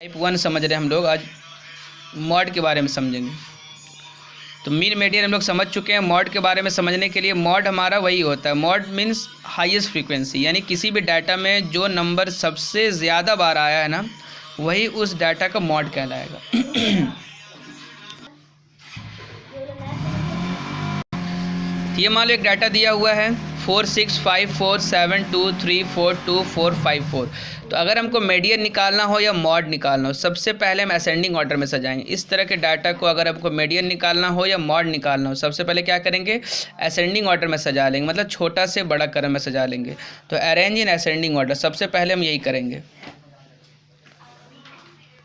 Type 1 समझ रहे हैं हम लोग। आज मॉड के बारे में समझेंगे। तो मीन मेडियन हम लोग समझ चुके हैं। मॉड के बारे में समझने के लिए मॉड हमारा वही होता है। मॉड मीन्स हाईएस्ट फ्रीक्वेंसी, यानी किसी भी डाटा में जो नंबर सबसे ज़्यादा बार आया है ना, वही उस डाटा का मॉड कहलाएगा। ये मान लो एक डाटा दिया हुआ है 465472342454। तो अगर हमको मीडियन निकालना हो या मॉड निकालना हो, सबसे पहले हम असेंडिंग ऑर्डर में सजाएंगे। इस तरह के डाटा को अगर हमको मीडियन निकालना हो या मॉड निकालना हो, सबसे पहले क्या करेंगे, असेंडिंग ऑर्डर में सजा लेंगे, मतलब छोटा से बड़ा क्रम में सजा लेंगे। तो अरेंज इन असेंडिंग ऑर्डर, सबसे पहले हम यही करेंगे।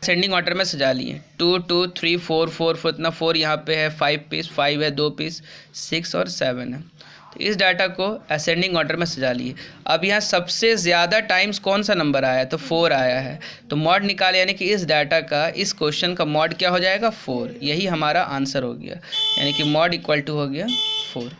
असेंडिंग ऑर्डर में सजा लिए 2 2 3 4 4 4, इतना 4 यहाँ पे है, 5 पीस, 5 है 2 पीस, 6 और 7 है। तो इस डाटा को असेंडिंग ऑर्डर में सजा लिए। अब यहाँ सबसे ज़्यादा टाइम्स कौन सा नंबर आया है, तो 4 आया है। तो मॉड निकाले, यानी कि इस डाटा का, इस क्वेश्चन का मॉड क्या हो जाएगा, 4। यही हमारा आंसर हो गया, यानी कि मॉड इक्वल टू हो गया 4।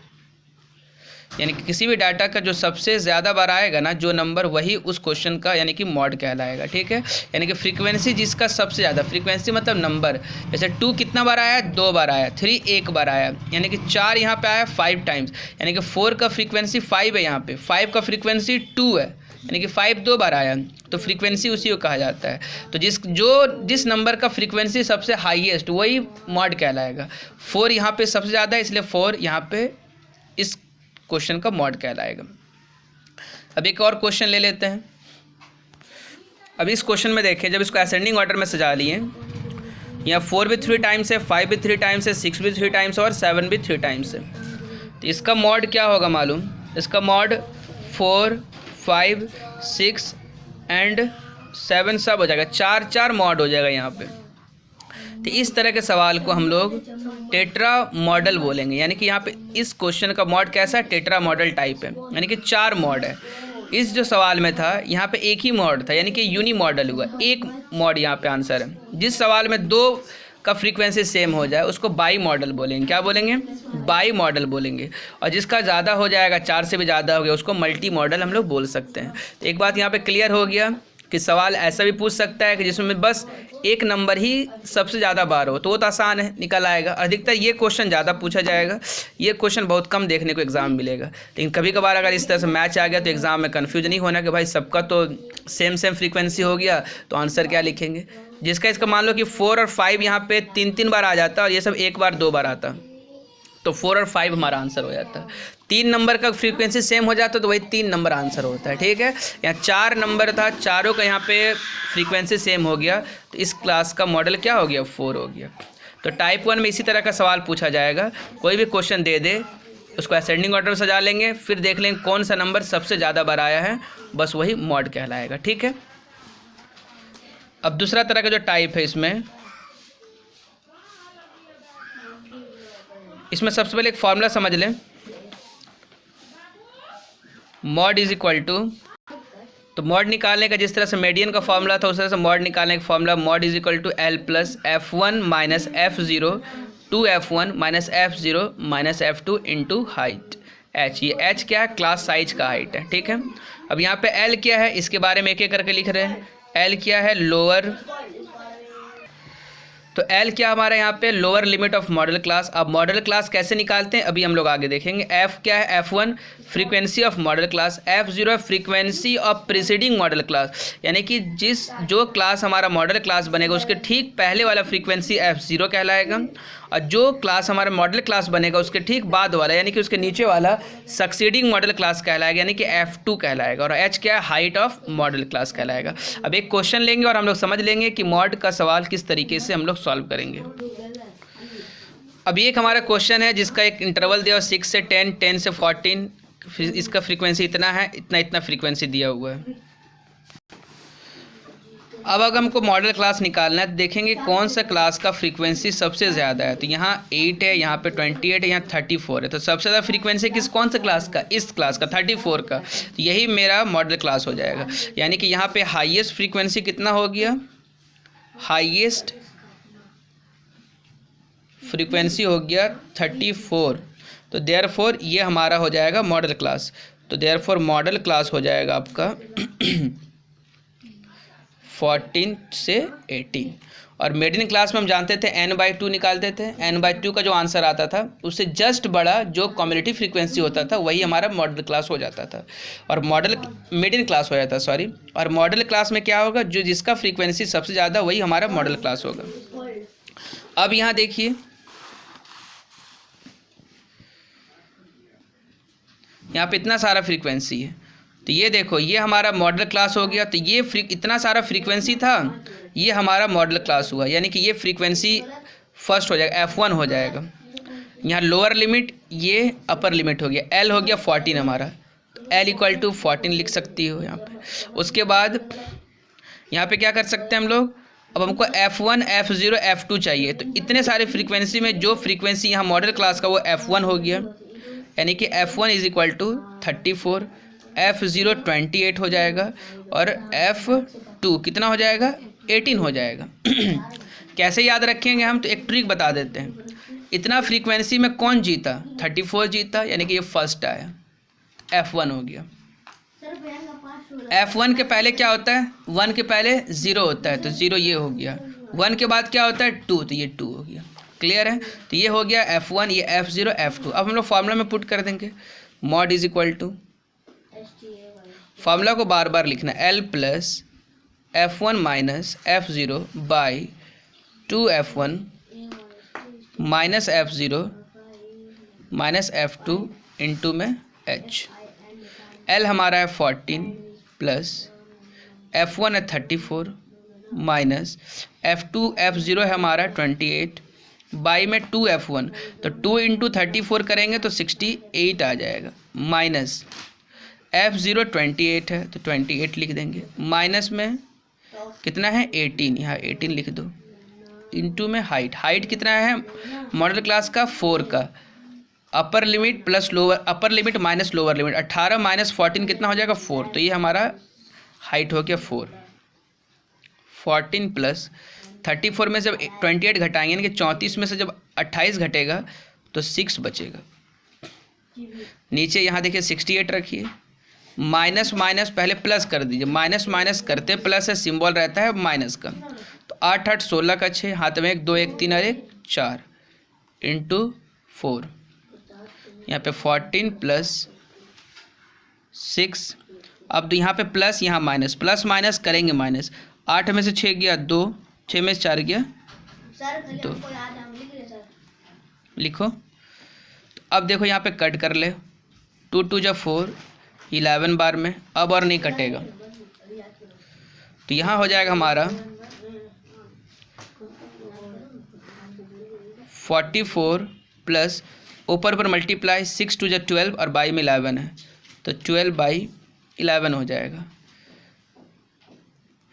यानी कि किसी भी डाटा का जो सबसे ज़्यादा बार आएगा ना जो नंबर, वही उस क्वेश्चन का यानी कि मॉड कहलाएगा। ठीक है, यानी कि फ्रीक्वेंसी जिसका सबसे ज़्यादा, फ्रीक्वेंसी मतलब नंबर, जैसे 2 कितना बार आया, 2 बार आया, 3 1 बार आया, यानी कि 4 यहाँ पे आया 5 टाइम्स, यानी कि 4 का फ्रीक्वेंसी 5 है, यहाँ पे 5 का फ्रीक्वेंसी 2 है, यानी कि 5 2 बार आया, तो फ्रीक्वेंसी उसी को कहा जाता है। तो जिस नंबर का फ्रीक्वेंसी सबसे हाईएस्ट, वही मॉड कहलाएगा। 4 यहाँ पे सबसे ज़्यादा है, इसलिए 4 यहाँ पे इस क्वेश्चन का मॉड कहलाएगा। अब एक और क्वेश्चन ले लेते हैं। अब इस क्वेश्चन में देखें, जब इसको असेंडिंग ऑर्डर में सजा लिए, यहाँ 4 भी 3 टाइम्स है, 5 भी 3 टाइम्स है, 6 भी 3 टाइम्स है और 7 भी 3 टाइम्स है। तो इसका मॉड क्या होगा मालूम, इसका मॉड 4 5 6 एंड 7 सब हो जाएगा, 4 मॉड हो जाएगा यहाँ पे। तो इस तरह के सवाल को हम लोग टेट्रा मॉडल बोलेंगे, यानी कि यहाँ पे इस क्वेश्चन का मॉड कैसा है, टेट्रा मॉडल टाइप है, यानी कि 4 मॉड है। इस जो सवाल में था, यहाँ पे एक ही मॉड था, यानी कि यूनी मॉडल हुआ, एक मॉड यहाँ पे आंसर है। जिस सवाल में 2 का फ्रीक्वेंसी सेम हो जाए उसको बाई मॉडल बोलेंगे। क्या बोलेंगे, बाई मॉडल बोलेंगे। और जिसका ज़्यादा हो जाएगा, 4 से भी ज़्यादा हो गया, उसको मल्टी मॉडल हम लोग बोल सकते हैं। तो एक बात यहाँ पे क्लियर हो गया कि सवाल ऐसा भी पूछ सकता है कि जिसमें बस एक नंबर ही सबसे ज़्यादा बार हो, तो वो तो आसान है, निकल आएगा। अधिकतर ये क्वेश्चन ज़्यादा पूछा जाएगा, ये क्वेश्चन बहुत कम देखने को एग्ज़ाम में मिलेगा। लेकिन कभी कभार अगर इस तरह से मैच आ गया तो एग्ज़ाम में कन्फ्यूज नहीं होना कि भाई सबका तो सेम फ्रीक्वेंसी हो गया, तो आंसर क्या लिखेंगे। जिसका इसका मान लो कि 4 और 5 यहाँ पे 3 बार आ जाता और ये सब 1 बार 2 बार आता, तो 4 और 5 हमारा आंसर हो जाता है। 3 नंबर का फ्रीक्वेंसी सेम हो जाता है तो वही 3 नंबर आंसर होता है। ठीक है, यहाँ 4 नंबर था, चारों का यहाँ पे फ्रीक्वेंसी सेम हो गया, तो इस क्लास का मॉडल क्या हो गया, 4 हो गया। तो टाइप 1 में इसी तरह का सवाल पूछा जाएगा। कोई भी क्वेश्चन दे दे, उसको असेंडिंग ऑर्डर में सजा लेंगे, फिर देख लेंगे कौन सा नंबर सबसे ज़्यादा बार आया है, बस वही मॉड कहलाएगा। ठीक है, अब दूसरा तरह का जो टाइप है, इसमें सबसे पहले एक फॉर्मूला समझ लें। मॉड इज इक्वल टू, तो मॉड निकालने का जिस तरह से मीडियन का फॉर्मूला था, उस तरह से मॉड निकालने का formula, mod is equal to L plus F1 minus F0 2F1 minus F0 minus F2 into height H। ये H क्या है, क्लास साइज का हाइट है। ठीक है, अब यहाँ पे L क्या है, इसके बारे में एक एक करके लिख रहे हैं। L क्या है, लोअर, तो L क्या हमारा यहाँ पे, lower limit of model class. अब मॉडल क्लास कैसे निकालते हैं अभी हम लोग आगे देखेंगे। F क्या है, F1 frequency of model class, F0 frequency of preceding model class, यानी कि जो क्लास हमारा मॉडल क्लास बनेगा उसके ठीक पहले वाला फ्रीक्वेंसी F0 कहलाएगा, और जो क्लास हमारा मॉडल क्लास बनेगा उसके ठीक बाद वाला, यानी कि उसके नीचे वाला सक्सीडिंग मॉडल क्लास कहलाएगा, यानी कि F2 कहलाएगा। और H क्या है, हाइट ऑफ मॉडल क्लास कहलाएगा। अब एक क्वेश्चन लेंगे और हम लोग समझ लेंगे कि मॉड का सवाल किस तरीके से हम लोग सॉल्व करेंगे। अब ये एक हमारा क्वेश्चन है जिसका एक इंटरवल दिया 6 से 10, 10 से 14, इसका फ्रीक्वेंसी इतना है, इतना फ्रीक्वेंसी दिया हुआ है। अब अगर हमको मॉडल क्लास निकालना है तो देखेंगे कौन सा क्लास का फ्रीक्वेंसी सबसे ज़्यादा है। तो यहाँ 8 है, यहाँ पे 28 है, यहाँ 34 है। तो सबसे ज़्यादा फ्रीक्वेंसी कौन सा क्लास का, इस क्लास का 34 का। तो यही मेरा मॉडल क्लास हो जाएगा, यानी कि यहाँ पे हाईएस्ट फ्रीक्वेंसी कितना हो गया, हाईएस्ट फ्रीक्वेंसी हो गया 34। तो देयरफॉर ये हमारा हो जाएगा मॉडल क्लास। तो देयरफॉर मॉडल क्लास हो जाएगा आपका 14 से 18। और मिडिल क्लास में हम जानते थे n/2 निकालते थे। n/2 का जो आंसर आता था उससे जस्ट बड़ा जो कम्युलेटिव फ्रीक्वेंसी होता था वही हमारा मॉडल क्लास हो जाता था, और मिडिल क्लास हो जाता, सॉरी। और मॉडल क्लास में क्या होगा, जो जिसका फ्रीक्वेंसी सबसे ज़्यादा वही हमारा मॉडल क्लास होगा। अब यहाँ देखिए, यहाँ पे इतना सारा फ्रीक्वेंसी है, तो ये देखो ये हमारा मॉडल क्लास हो गया। तो ये इतना सारा फ्रीक्वेंसी था, ये हमारा मॉडल क्लास हुआ, यानी कि ये फ्रीक्वेंसी फर्स्ट हो जाएगा, F1 हो जाएगा। यहाँ लोअर लिमिट, ये अपर लिमिट हो गया, L हो गया 14 हमारा, तो L = 14 लिख सकती हो यहाँ पे। उसके बाद यहाँ पे क्या कर सकते हैं हम लोग, अब हमको F1, F0, F2 चाहिए। तो इतने सारे फ्रीक्वेंसी में जो फ्रीक्वेंसी यहाँ मॉडल क्लास का वो F1 हो गया, यानी कि F1 = 34, F0 28 हो जाएगा, और F2 कितना हो जाएगा, 18 हो जाएगा। कैसे याद रखेंगे हम, तो एक ट्रिक बता देते हैं। इतना फ्रीक्वेंसी में कौन जीता, 34 जीता, यानी कि ये फर्स्ट आया, F1 हो गया। F1 के पहले क्या होता है, 1 के पहले 0 होता है, तो 0 ये हो गया। 1 के बाद क्या होता है, 2, तो ये 2 हो गया। क्लियर है, तो ये हो गया F1, ये F0, F2। अब हम लोग फार्मूला में पुट कर देंगे, mod = फार्मूला को बार बार लिखना, L + F1 - F0 / 2F1 - F0 - F2 into में H। L हमारा है 14 प्लस F1 है 34 माइनस F2 F0 है हमारा 28 बाई में 2F1, तो 2 × 34 करेंगे तो 68 आ जाएगा, माइनस F0 28 है तो 28 लिख देंगे, माइनस में कितना है 18, यहाँ 18 लिख दो, इंटू में हाइट कितना है मॉडल क्लास का 4 का, upper limit plus lower, upper limit minus lower limit, 18 - 14 कितना हो जाएगा 4, तो ये हमारा हाइट हो गया 4। 14 प्लस 34 में जब 28 घटाएंगे, यानी कि 34 में से जब 28 घटेगा तो 6 बचेगा। नीचे यहाँ देखिए 68 रखिए, माइनस माइनस पहले प्लस कर दीजिए, माइनस माइनस करते प्लस है, सिंबल रहता है माइनस का, तो 8 8 16 का 6, हाथ में 1 2 1 3 और 1 4 इंटू 4, यहाँ पे 14 प्लस 6। अब यहाँ पे प्लस, यहाँ माइनस, प्लस माइनस करेंगे माइनस, 8 में से 6 गया 2, 6 में से 4 गया 2, लिखो। तो अब देखो यहाँ पे कट कर ले, 2 2 जा 4, 11 बार में, अब और नहीं कटेगा, तो यहाँ हो जाएगा हमारा 44 प्लस ऊपर पर मल्टीप्लाई 6 2 जा 12 और बाई में 11 है, तो 12/11 हो जाएगा।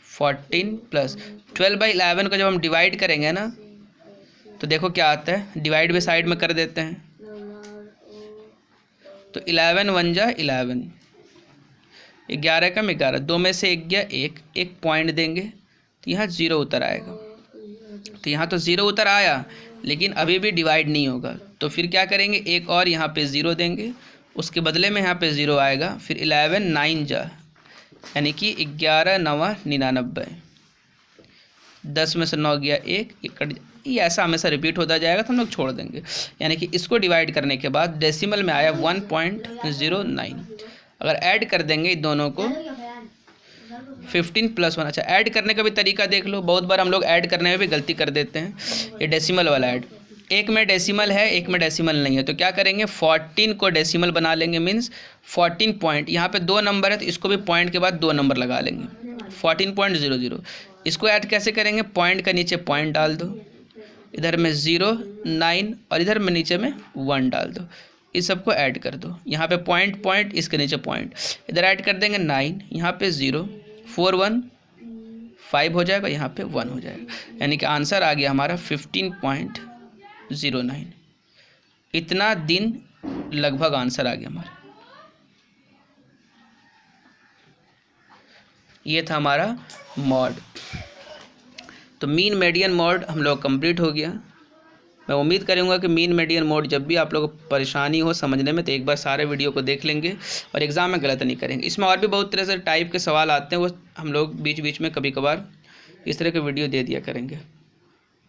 14 प्लस 12/11 को जब हम डिवाइड करेंगे ना, तो देखो क्या आता है, डिवाइड भी साइड में कर देते हैं, तो 11 1 जा 11, 11 कम 11, 2 में से 1 गया 1, 1 पॉइंट देंगे तो यहाँ 0 उतर आएगा। तो यहाँ तो 0 उतर आया, लेकिन अभी भी डिवाइड नहीं होगा, तो फिर क्या करेंगे, एक और यहाँ पे 0 देंगे, उसके बदले में यहाँ पे 0 आएगा, फिर 11 9 जा, यानी कि 11 9 99, 10 में से 9 गया 1, ये ऐसा हमेशा रिपीट होता जाएगा, तो हम लोग छोड़ देंगे। यानी कि इसको डिवाइड करने के बाद डेसिमल में आया 1.09। अगर ऐड कर देंगे इन दोनों को 15 + 1, अच्छा ऐड करने का भी तरीका देख लो, बहुत बार हम लोग ऐड करने में भी गलती कर देते हैं। ये डेसिमल वाला ऐड, एक में डेसिमल है एक में डेसिमल नहीं है, तो क्या करेंगे 14 को डेसिमल बना लेंगे, मीन्स 14 पॉइंट, यहाँ पे 2 नंबर है तो इसको भी पॉइंट के बाद 2 नंबर लगा लेंगे, 14.00। इसको ऐड कैसे करेंगे, पॉइंट का नीचे पॉइंट डाल दो, इधर में 0 9 और इधर में नीचे में 1 डाल दो, इस सबको ऐड कर दो, यहाँ पे पॉइंट पॉइंट, इसके नीचे पॉइंट, इधर ऐड कर देंगे 9, यहाँ पे 0, 4 1 5 हो जाएगा, यहाँ पे 1 हो जाएगा, यानी कि आंसर आ गया हमारा 15.09। इतना दिन लगभग आंसर आ गया हमारा। ये था हमारा मॉड। तो मीन मीडियन मॉड हम लोग कंप्लीट हो गया। मैं उम्मीद करूँगा कि मीन मीडियन मोड जब भी आप लोग को परेशानी हो समझने में तो एक बार सारे वीडियो को देख लेंगे और एग्ज़ाम में गलत नहीं करेंगे। इसमें और भी बहुत तरह से टाइप के सवाल आते हैं, वो हम लोग बीच बीच में कभी कभार इस तरह के वीडियो दे दिया करेंगे।